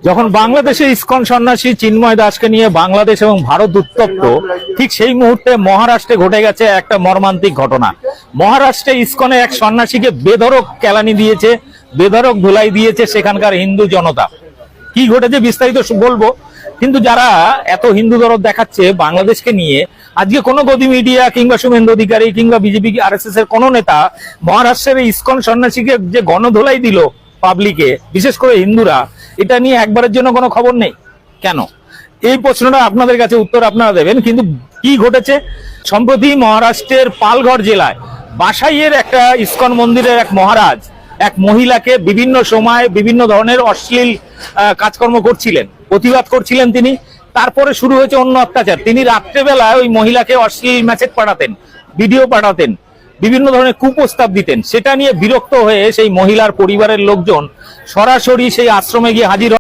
যখন বাংলাদেশে ইসকন সন্ন্যাসী চিন্ময় দাসকে নিয়ে বাংলাদেশ এবং ভারত উত্তপ্ত, ঠিক সেই মুহূর্তে মহারাষ্ট্রে ঘটে গেছে একটা মর্মান্তিক ঘটনা। মহারাষ্ট্রে ইসকনে এক সন্ন্যাসীকে বেধড়ক কেলানি দিয়েছে, বেধড়ক ধুলাই দিয়েছে সেখানকার হিন্দু জনতা। কি ঘটেছে বিস্তারিত বলবো, কিন্তু যারা এত হিন্দু দরদ দেখাচ্ছে বাংলাদেশকে নিয়ে, আজকে কোনো গদি মিডিয়া কিংবা শুভেন্দু অধিকারী কিংবা বিজেপি RSS এর কোনো নেতা মহারাষ্ট্রের ইসকন সন্ন্যাসীকে যে গণধোলাই দিল পাবলিকে, বিশেষ করে হিন্দুরা, এটা নিয়ে একবারের জন্য কোনো খবর নেই কেন? এই প্রশ্নটা আপনাদের কাছে উত্তর আপনারা দেবেন। কিন্তু কি ঘটেছে, সম্প্রতি মহারাষ্ট্রের পালঘর জেলায় বাসাইয়ের একটা ইসকন মন্দিরের এক মহারাজ এক মহিলাকে বিভিন্ন সময় বিভিন্ন ধরনের অশ্লীল কাজকর্ম করছিলেন, প্রতিবাদ করছিলেন তিনি। তারপরে শুরু হয়েছে অন্য অত্যাচার। তিনি রাত্রেবেলায় ওই মহিলাকে অশ্লীল মেসেজ পাঠাতেন, ভিডিও পাঠাতেন, বিভিন্ন ধরনের কুপ্রস্তাব দিতেন। সেটা নিয়ে বিরক্ত হয়ে সেই মহিলার পরিবারের লোকজন সরাসরি সেই আশ্রমে গিয়ে হাজির